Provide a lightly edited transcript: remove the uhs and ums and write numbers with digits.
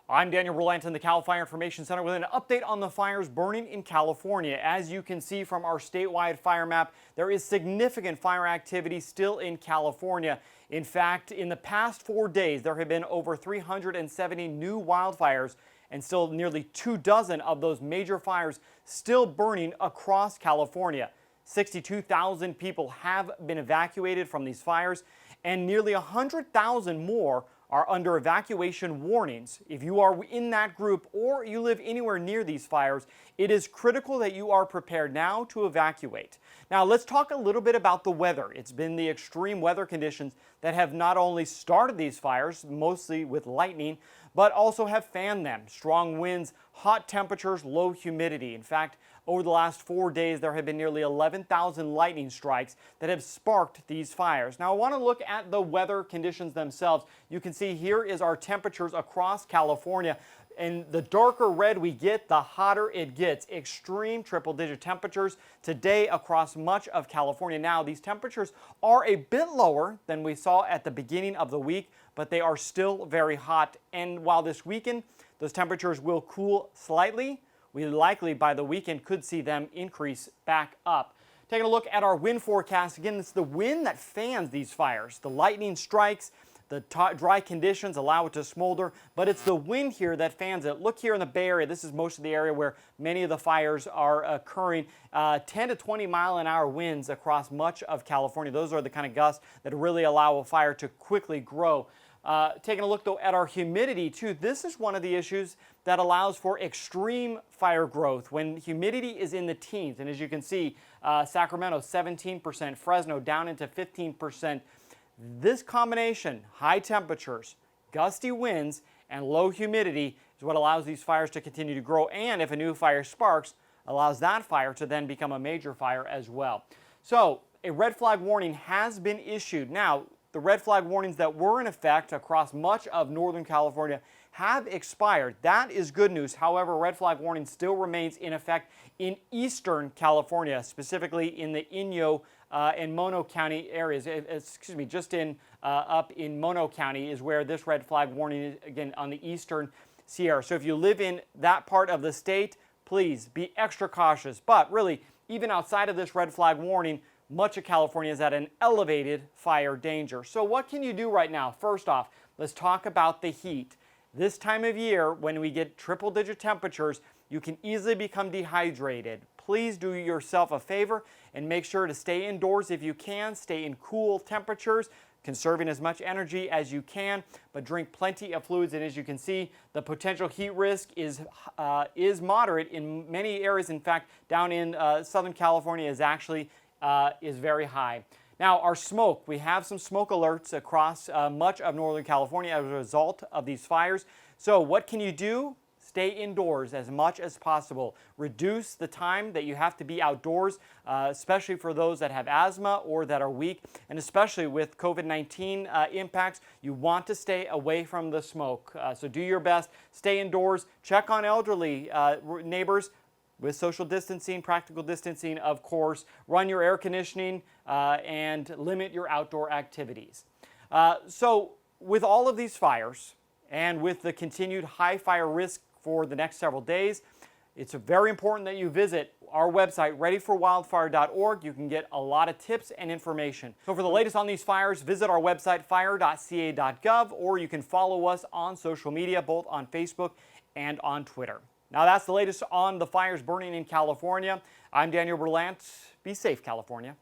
I'm Daniel Berlant in the Cal Fire Information Center with an update on the fires burning in California. As you can see from our statewide fire map, there is significant fire activity still in California. In fact, in the past 4 days, there have been over 370 new wildfires and still nearly 24 of those major fires still burning across California. 62,000 people have been evacuated from these fires, and nearly 100,000 more are under evacuation warnings. If you are in that group or you live anywhere near these fires, it is critical that you are prepared now to evacuate. Now let's talk a little bit about the weather. It's been the extreme weather conditions that have not only started these fires, mostly with lightning, but also have fanned them. Strong winds, hot temperatures, low humidity. In fact, over the last 4 days, there have been nearly 11,000 lightning strikes that have sparked these fires. Now, I want to look at the weather conditions themselves. You can see here is our temperatures across California. And the darker red we get, the hotter it gets. Extreme triple-digit temperatures today across much of California. Now, these temperatures are a bit lower than we saw at the beginning of the week, but they are still very hot. And while this weekend, those temperatures will cool slightly, we likely by the weekend could see them increase back up. Taking a look at our wind forecast, again, it's the wind that fans these fires. The lightning strikes, the dry conditions allow it to smolder, but it's the wind here that fans it. Look here in the Bay Area, this is most of the area where many of the fires are occurring. 10 to 20 mile-an-hour winds across much of California. Those are the kind of gusts that really allow a fire to quickly grow. Taking a look, though, at our humidity, too, this is one of the issues that allows for extreme fire growth when humidity is in the teens. And as you can see, Sacramento, 17%, Fresno down into 15%. This combination, high temperatures, gusty winds, and low humidity is what allows these fires to continue to grow. And if a new fire sparks, allows that fire to then become a major fire as well. So a red flag warning has been issued. Now, the red flag warnings that were in effect across much of Northern California have expired. That is good news. However, red flag warning still remains in effect in Eastern California, specifically in the Inyo and Mono County areas. Just up in Mono County is where this red flag warning is, again, on the Eastern Sierra. So if you live in that part of the state, please be extra cautious. But really, even outside of this red flag warning, much of California is at an elevated fire danger. So what can you do right now? First off, let's talk about the heat. This time of year, when we get triple-digit temperatures, you can easily become dehydrated. Please do yourself a favor and make sure to stay indoors if you can. Stay in cool temperatures, conserving as much energy as you can, but drink plenty of fluids. And as you can see, the potential heat risk is moderate in many areas. In fact, down in Southern California is very high. Now, our smoke, we have some smoke alerts across much of Northern California as a result of these fires. So what can you do? Stay indoors as much as possible. Reduce the time that you have to be outdoors, especially for those that have asthma or that are weak, and especially with COVID-19 impacts, you want to stay away from the smoke. So do your best, stay indoors, check on elderly neighbors, with social distancing, practical distancing, of course. Run your air conditioning and limit your outdoor activities. So with all of these fires and with the continued high fire risk for the next several days, it's very important that you visit our website, readyforwildfire.org. You can get a lot of tips and information. So for the latest on these fires, visit our website, fire.ca.gov, or you can follow us on social media, both on Facebook and on Twitter. Now that's the latest on the fires burning in California. I'm Daniel Berlant. Be safe, California.